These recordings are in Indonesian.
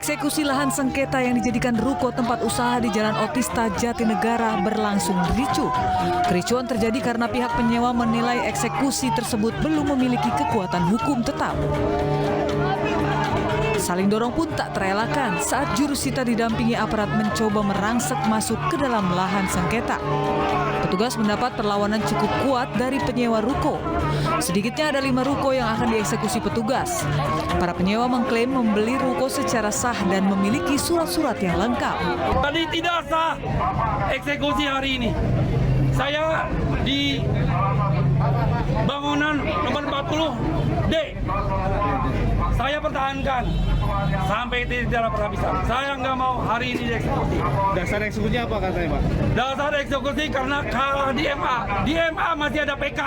Eksekusi lahan sengketa yang dijadikan ruko tempat usaha di Jalan Otista, Jatinegara berlangsung ricuh. Kericuan terjadi karena pihak penyewa menilai eksekusi tersebut belum memiliki kekuatan hukum tetap. Saling dorong pun tak terelakkan saat jurusita didampingi aparat mencoba merangsek masuk ke dalam lahan sengketa. Petugas mendapat perlawanan cukup kuat dari penyewa ruko. Sedikitnya ada 5 ruko yang akan dieksekusi petugas. Para penyewa mengklaim membeli ruko secara sah dan memiliki surat-surat yang lengkap. Tadi tidak sah eksekusi hari ini. Saya di bangunan nomor 40D. Saya pertahankan sampai tidak penghabisan. Saya nggak mau hari ini dieksekusi. Dasar eksekusinya apa katanya, Pak? Dasar eksekusi karena kalah di MA. Di MA masih ada PK.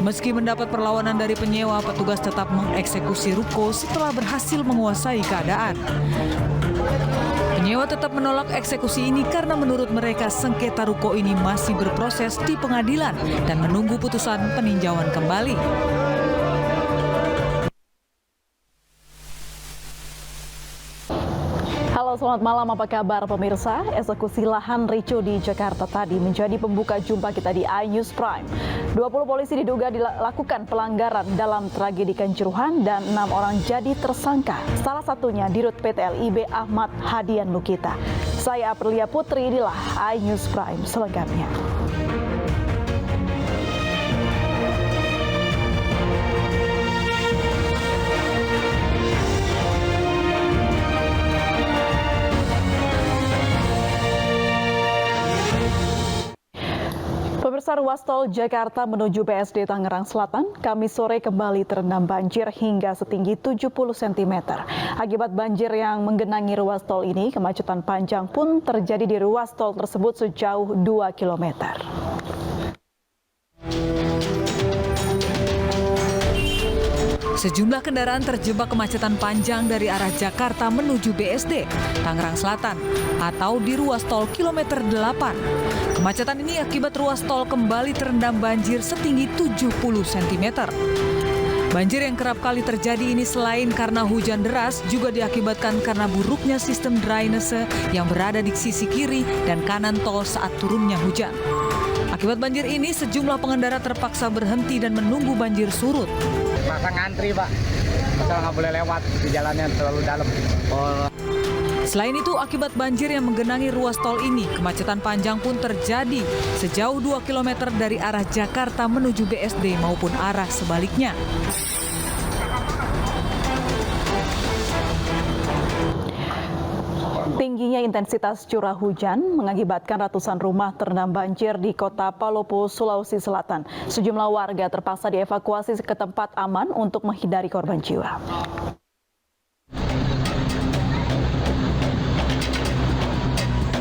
Meski mendapat perlawanan dari penyewa, petugas tetap mengeksekusi ruko setelah berhasil menguasai keadaan. Penyewa tetap menolak eksekusi ini karena menurut mereka sengketa ruko ini masih berproses di pengadilan dan menunggu putusan peninjauan kembali. Halo, selamat malam. Apa kabar pemirsa? Eksekusi lahan ricuh di Jakarta tadi menjadi pembuka jumpa kita di iNews Prime. 20 polisi diduga dilakukan pelanggaran dalam tragedi Kanjuruhan dan 6 orang jadi tersangka. Salah satunya Dirut PT LIB Ahmad Hadian Lukita. Saya Aprilia Putri, inilah iNews Prime selengkapnya. Pemirsa, ruas tol Jakarta menuju BSD Tangerang Selatan, Kamis sore kembali terendam banjir hingga setinggi 70 cm. Akibat banjir yang menggenangi ruas tol ini, kemacetan panjang pun terjadi di ruas tol tersebut sejauh 2 km. Sejumlah kendaraan terjebak kemacetan panjang dari arah Jakarta menuju BSD, Tangerang Selatan, atau di ruas tol kilometer 8. Kemacetan ini akibat ruas tol kembali terendam banjir setinggi 70 cm. Banjir yang kerap kali terjadi ini selain karena hujan deras, juga diakibatkan karena buruknya sistem drainase yang berada di sisi kiri dan kanan tol saat turunnya hujan. Akibat banjir ini, sejumlah pengendara terpaksa berhenti dan menunggu banjir surut. Masa ngantri, Pak. Masa nggak boleh lewat di jalannya terlalu dalam. Selain itu, akibat banjir yang menggenangi ruas tol ini, kemacetan panjang pun terjadi sejauh 2 km dari arah Jakarta menuju BSD maupun arah sebaliknya. Tingginya intensitas curah hujan mengakibatkan ratusan rumah terendam banjir di kota Palopo, Sulawesi Selatan. Sejumlah warga terpaksa dievakuasi ke tempat aman untuk menghindari korban jiwa.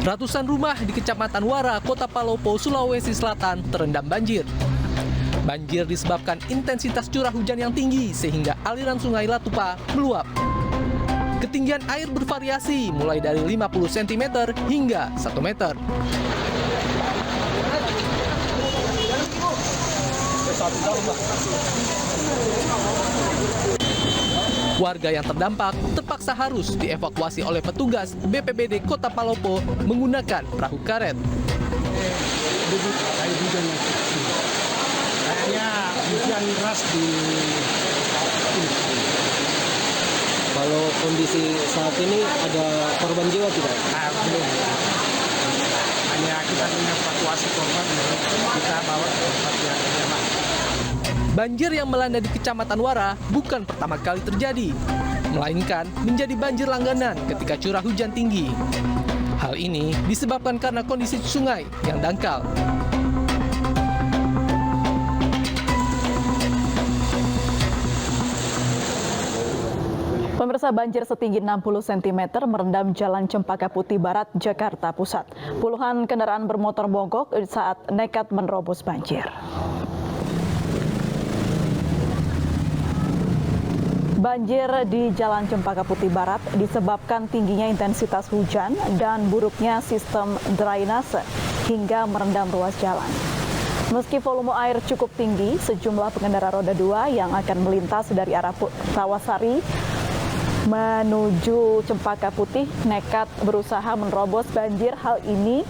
Ratusan rumah di Kecamatan Wara, Kota Palopo, Sulawesi Selatan terendam banjir. Banjir disebabkan intensitas curah hujan yang tinggi sehingga aliran sungai Latupa meluap. Ketinggian air bervariasi mulai dari 50 cm hingga 1 meter. Warga yang terdampak terpaksa harus dievakuasi oleh petugas BPBD Kota Palopo menggunakan perahu karet. Kayaknya hujan deras di. Kalau kondisi saat ini ada korban jiwa tidak? Belum. Hanya kita mengevakuasi korban, kita bawa ke tempat yang aman. Banjir yang melanda di Kecamatan Wara bukan pertama kali terjadi, melainkan menjadi banjir langganan ketika curah hujan tinggi. Hal ini disebabkan karena kondisi sungai yang dangkal. Pemirsa, banjir setinggi 60 cm merendam Jalan Cempaka Putih Barat, Jakarta Pusat. Puluhan kendaraan bermotor mogok saat nekat menerobos banjir. Banjir di Jalan Cempaka Putih Barat disebabkan tingginya intensitas hujan dan buruknya sistem drainase hingga merendam ruas jalan. Meski volume air cukup tinggi, sejumlah pengendara roda 2 yang akan melintas dari arah Rawasari menuju Cempaka Putih nekat berusaha menerobos banjir. Hal ini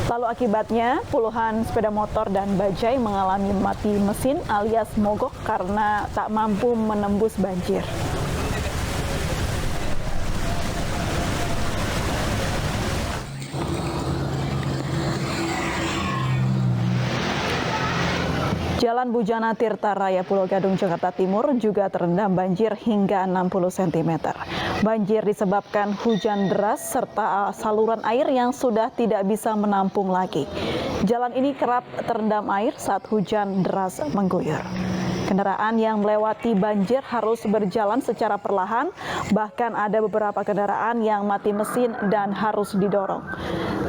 lalu akibatnya puluhan sepeda motor dan bajai mengalami mati mesin alias mogok karena tak mampu menembus banjir. Jalan Bujana Tirta Raya Pulau Gadung, Jakarta Timur juga terendam banjir hingga 60 cm. Banjir disebabkan hujan deras serta saluran air yang sudah tidak bisa menampung lagi. Jalan ini kerap terendam air saat hujan deras mengguyur. Kendaraan yang melewati banjir harus berjalan secara perlahan, bahkan ada beberapa kendaraan yang mati mesin dan harus didorong.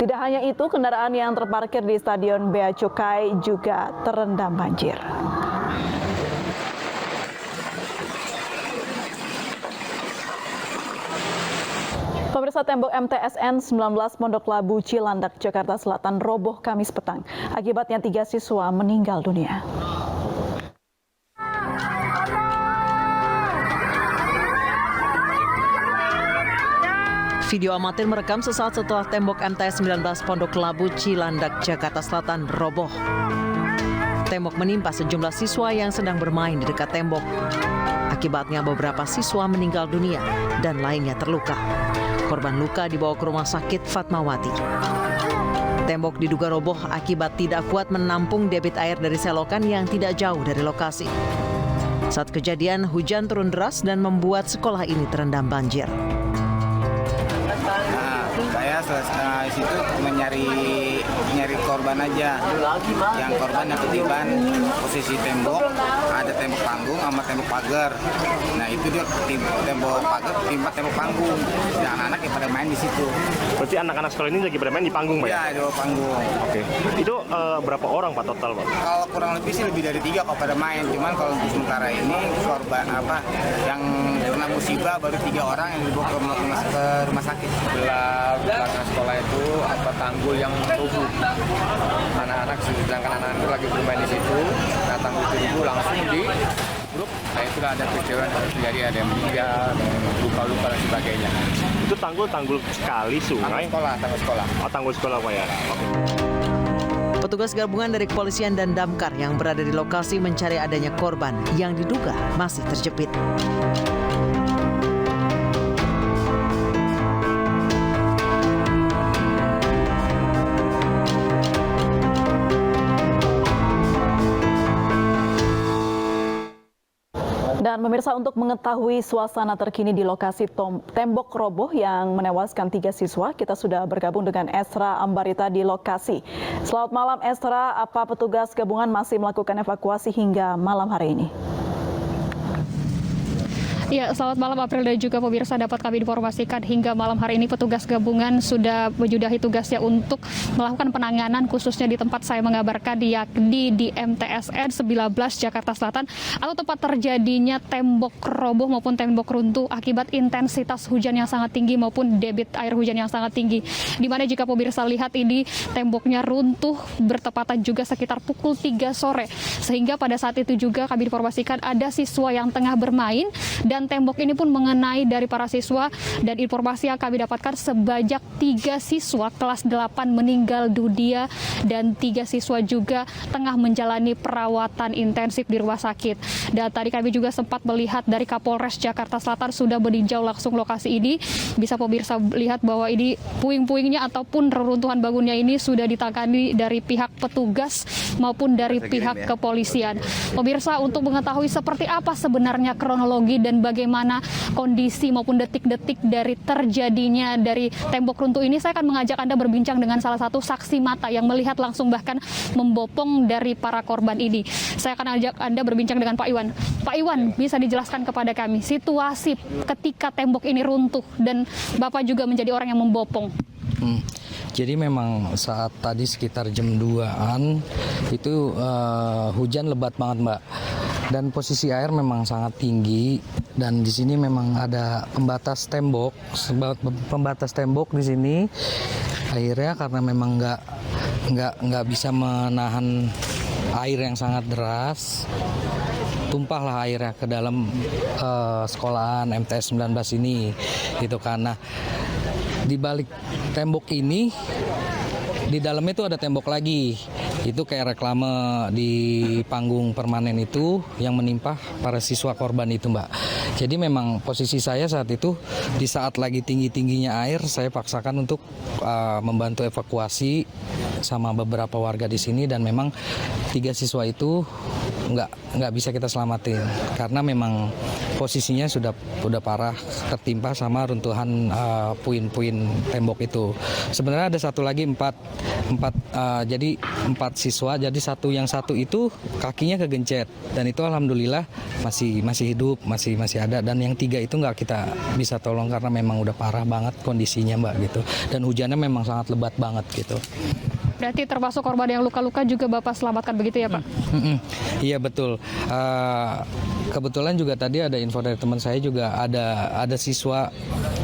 Tidak hanya itu, kendaraan yang terparkir di Stadion Bea Cukai juga terendam banjir. Pemirsa, tembok MTSN 19 Pondok Labu Cilandak, Jakarta Selatan roboh Kamis petang. Akibatnya 3 siswa meninggal dunia. Video amatir merekam sesaat setelah tembok MTS 19 Pondok Labu Cilandak, Jakarta Selatan roboh. Tembok menimpa sejumlah siswa yang sedang bermain di dekat tembok. Akibatnya beberapa siswa meninggal dunia dan lainnya terluka. Korban luka dibawa ke rumah sakit Fatmawati. Tembok diduga roboh akibat tidak kuat menampung debit air dari selokan yang tidak jauh dari lokasi. Saat kejadian, hujan turun deras dan membuat sekolah ini terendam banjir. Saya selesai situ nyari korban aja. Yang korban yang ketiban posisi tembok, ada tembok panggung sama tembok pagar. Nah itu dia tembok pagar timpa tembok panggung. Dan anak-anak yang pada main di situ. Berarti anak-anak sekolah ini lagi pada main di panggung, Pak? Iya, di panggung. Oke. Itu berapa orang, Pak, total, Pak? Kalau kurang lebih sih lebih dari 3 kalau pada main. Cuman kalau untuk sementara ini korban yang kena musibah baru 3 orang yang dibawa ke rumah sakit. Belakang sekolah itu tanggul yang rubuh. Anak-anak, sedangkan anak-anak itu lagi bermain di situ. Nah, tanggul itu rubuh langsung di grup. Nah, itulah ada peristiwa yang terjadi, ada yang meninggal, luka-luka dan sebagainya. Itu tanggul kali sungai? Tanggul sekolah. Oh, tanggul sekolah, Pak, ya? Oke. Petugas gabungan dari kepolisian dan damkar yang berada di lokasi mencari adanya korban yang diduga masih terjepit. Dan pemirsa, untuk mengetahui suasana terkini di lokasi tembok roboh yang menewaskan 3 siswa, kita sudah bergabung dengan Esra Ambarita di lokasi. Selamat malam Esra, apa petugas gabungan masih melakukan evakuasi hingga malam hari ini? Ya, selamat malam April dan juga pemirsa, dapat kami informasikan hingga malam hari ini petugas gabungan sudah menyudahi tugasnya untuk melakukan penanganan khususnya di tempat saya mengabarkan yakni di MTSN 19 Jakarta Selatan atau tempat terjadinya tembok roboh maupun tembok runtuh akibat intensitas hujan yang sangat tinggi maupun debit air hujan yang sangat tinggi. Di mana jika pemirsa lihat ini temboknya runtuh bertepatan juga sekitar pukul 3 sore. Sehingga pada saat itu juga kami informasikan ada siswa yang tengah bermain dan tembok ini pun mengenai dari para siswa, dan informasi yang kami dapatkan sebanyak 3 siswa kelas 8 meninggal dunia dan 3 siswa juga tengah menjalani perawatan intensif di rumah sakit. Dan tadi kami juga sempat melihat dari Kapolres Jakarta Selatan sudah meninjau langsung lokasi ini. Bisa pemirsa lihat bahwa ini puing-puingnya ataupun reruntuhan bangunnya ini sudah ditangani dari pihak petugas maupun dari pihak kepolisian. Pemirsa, untuk mengetahui seperti apa sebenarnya kronologi dan bagaimana kondisi maupun detik-detik dari terjadinya dari tembok runtuh ini, saya akan mengajak Anda berbincang dengan salah satu saksi mata yang melihat langsung bahkan membopong dari para korban ini. Saya akan ajak Anda berbincang dengan Pak Iwan. Pak Iwan, bisa dijelaskan kepada kami situasi ketika tembok ini runtuh dan Bapak juga menjadi orang yang membopong? Jadi memang saat tadi sekitar jam 2-an itu hujan lebat banget, Mbak. Dan posisi air memang sangat tinggi dan di sini memang ada pembatas tembok di sini. Akhirnya karena memang nggak bisa menahan air yang sangat deras. Tumpahlah airnya ke dalam sekolahan MTS 19 ini gitu, karena di balik tembok ini di dalamnya itu ada tembok lagi. Itu kayak reklame di panggung permanen itu yang menimpa para siswa korban itu, Mbak. Jadi memang posisi saya saat itu di saat lagi tinggi-tingginya air, saya paksakan untuk membantu evakuasi sama beberapa warga di sini, dan memang 3 siswa itu nggak bisa kita selamatin karena memang posisinya sudah parah, tertimpa sama runtuhan puing-puing tembok itu. Sebenarnya ada satu lagi 4 siswa, jadi yang satu itu kakinya kegencet, dan itu alhamdulillah masih hidup, masih ada, dan yang 3 itu nggak kita bisa tolong karena memang udah parah banget kondisinya, Mbak, gitu, dan hujannya memang sangat lebat banget gitu. Berarti termasuk korban yang luka-luka juga Bapak selamatkan begitu ya Pak? Iya betul. Kebetulan juga tadi ada info dari teman saya juga ada siswa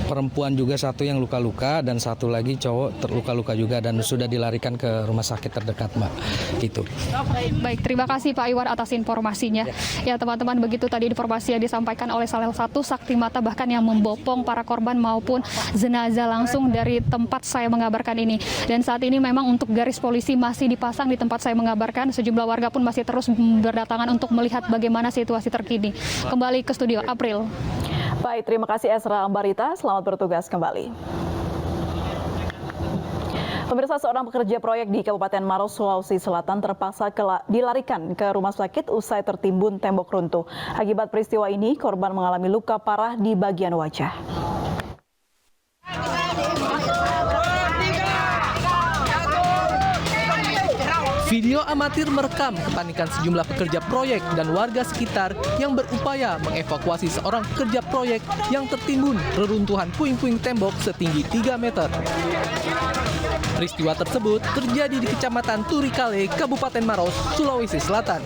perempuan juga satu yang luka-luka dan satu lagi cowok terluka-luka juga dan sudah dilarikan ke rumah sakit terdekat, Mbak. Gitu. Baik, terima kasih Pak Iwan atas informasinya. Ya teman-teman, begitu tadi informasi yang disampaikan oleh salah satu saksi mata bahkan yang membopong para korban maupun jenazah langsung dari tempat saya mengabarkan ini. Dan saat ini memang untuk garis polisi masih dipasang di tempat saya mengabarkan. Sejumlah warga pun masih terus berdatangan untuk melihat bagaimana situasi terkini. Kembali ke studio, April. Baik, terima kasih Esra Ambarita. Selamat bertugas kembali. Pemirsa, seorang pekerja proyek di Kabupaten Maros, Sulawesi Selatan terpaksa dilarikan ke rumah sakit usai tertimbun tembok runtuh. Akibat peristiwa ini, korban mengalami luka parah di bagian wajah. Video amatir merekam kepanikan sejumlah pekerja proyek dan warga sekitar yang berupaya mengevakuasi seorang pekerja proyek yang tertimbun reruntuhan puing-puing tembok setinggi 3 meter. Peristiwa tersebut terjadi di Kecamatan Turikale, Kabupaten Maros, Sulawesi Selatan.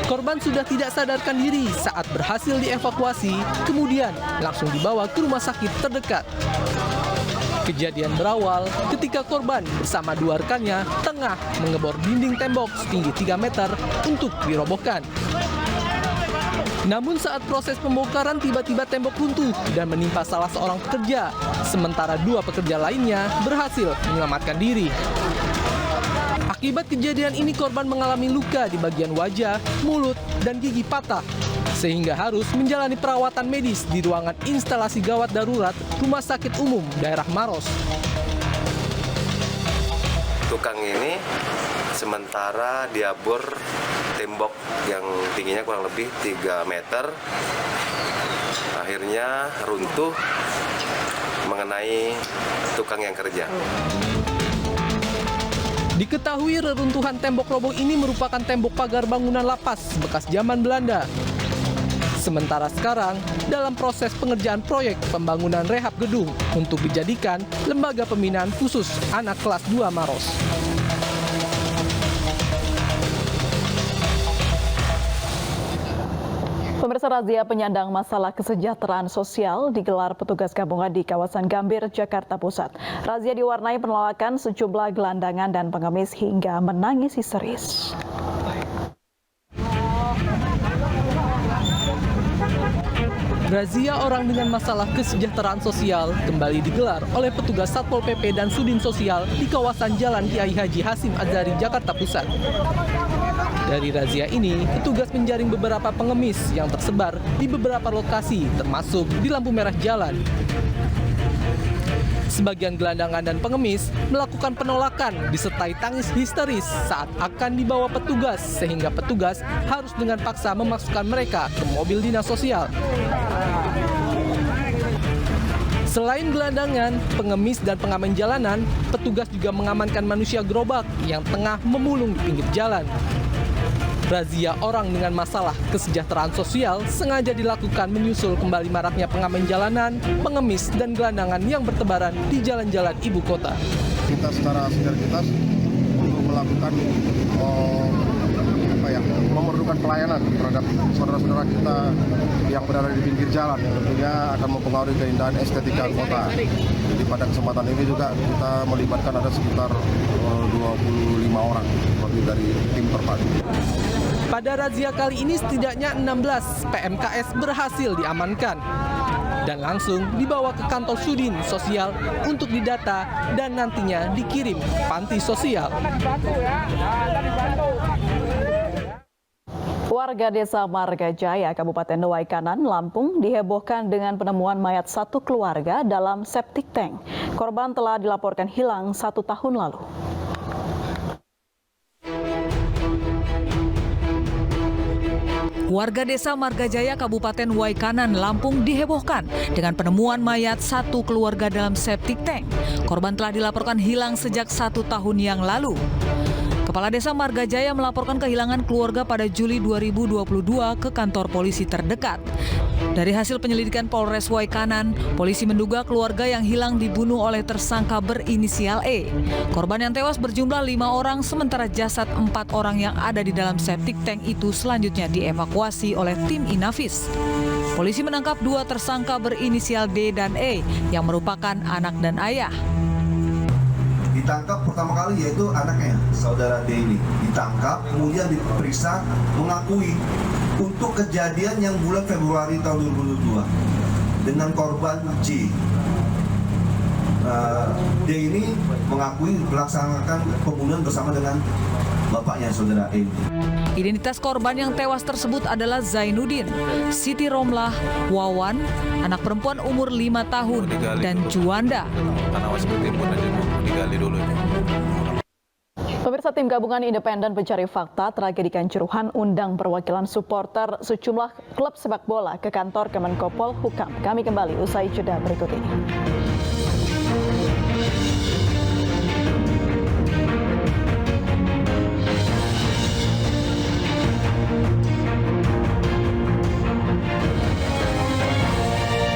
Korban sudah tidak sadarkan diri saat berhasil dievakuasi, kemudian langsung dibawa ke rumah sakit terdekat. Kejadian berawal ketika korban bersama 2 rekannya tengah mengebor dinding tembok setinggi 3 meter untuk dirobohkan. Namun saat proses pembongkaran tiba-tiba tembok runtuh dan menimpa salah seorang pekerja, sementara 2 pekerja lainnya berhasil menyelamatkan diri. Akibat kejadian ini korban mengalami luka di bagian wajah, mulut, dan gigi patah, sehingga harus menjalani perawatan medis di ruangan instalasi gawat darurat Rumah Sakit Umum Daerah Maros. Tukang ini sementara diabor tembok yang tingginya kurang lebih 3 meter, akhirnya runtuh mengenai tukang yang kerja. Diketahui reruntuhan tembok roboh ini merupakan tembok pagar bangunan lapas bekas zaman Belanda. Sementara sekarang dalam proses pengerjaan proyek pembangunan rehab gedung untuk dijadikan lembaga pembinaan khusus anak kelas 2 Maros. Pemirsa, razia penyandang masalah kesejahteraan sosial digelar petugas gabungan di kawasan Gambir, Jakarta Pusat. Razia diwarnai penolakan sejumlah gelandangan dan pengemis hingga menangis histeris. Razia orang dengan masalah kesejahteraan sosial kembali digelar oleh petugas Satpol PP dan Sudin Sosial di kawasan Jalan Kiai Haji Hasim Adzari, Jakarta Pusat. Dari razia ini, petugas menjaring beberapa pengemis yang tersebar di beberapa lokasi, termasuk di lampu merah jalan. Sebagian gelandangan dan pengemis melakukan penolakan disertai tangis histeris saat akan dibawa petugas, sehingga petugas harus dengan paksa memasukkan mereka ke mobil dinas sosial. Selain gelandangan, pengemis dan pengamen jalanan, petugas juga mengamankan manusia gerobak yang tengah memulung di pinggir jalan. Razia orang dengan masalah kesejahteraan sosial sengaja dilakukan menyusul kembali maraknya pengamen jalanan, pengemis, dan gelandangan yang bertebaran di jalan-jalan ibu kota. Kita secara sinergitas untuk melakukan memerlukan pelayanan terhadap saudara-saudara kita yang berada di pinggir jalan yang tentunya akan mempengaruhi keindahan estetika kota. Jadi pada kesempatan ini juga kita melibatkan ada sekitar 25 orang terdiri dari tim terpadu. Pada razia kali ini setidaknya 16 PMKS berhasil diamankan dan langsung dibawa ke kantor Sudin Sosial untuk didata dan nantinya dikirim ke panti sosial. Warga Desa Margajaya, Kabupaten Waikanan, Lampung dihebohkan dengan penemuan mayat satu keluarga dalam septic tank. Korban telah dilaporkan hilang 1 tahun lalu. Warga Desa Margajaya, Kabupaten Waikanan, Lampung dihebohkan dengan penemuan mayat satu keluarga dalam septic tank. Korban telah dilaporkan hilang sejak 1 tahun yang lalu. Kepala Desa Margajaya melaporkan kehilangan keluarga pada Juli 2022 ke kantor polisi terdekat. Dari hasil penyelidikan Polres Waikanan, polisi menduga keluarga yang hilang dibunuh oleh tersangka berinisial E. Korban yang tewas berjumlah 5 orang, sementara jasad 4 orang yang ada di dalam septic tank itu selanjutnya dievakuasi oleh tim Inavis. Polisi menangkap 2 tersangka berinisial D dan E yang merupakan anak dan ayah. Ditangkap pertama kali yaitu anaknya, saudara D ini. Ditangkap, kemudian diperiksa, mengakui untuk kejadian yang bulan Februari tahun 2022 dengan korban C. D ini mengakui melaksanakan pembunuhan bersama dengan bapaknya, saudara E. Identitas korban yang tewas tersebut adalah Zainuddin, Siti Romlah, Wawan, anak perempuan umur 5 tahun, dan Juanda. Pemirsa, tim gabungan independen pencari fakta tragedi Kanjuruhan undang perwakilan supporter sejumlah klub sepak bola ke kantor Kemenkopol Hukam. Kami kembali usai jeda berikut ini.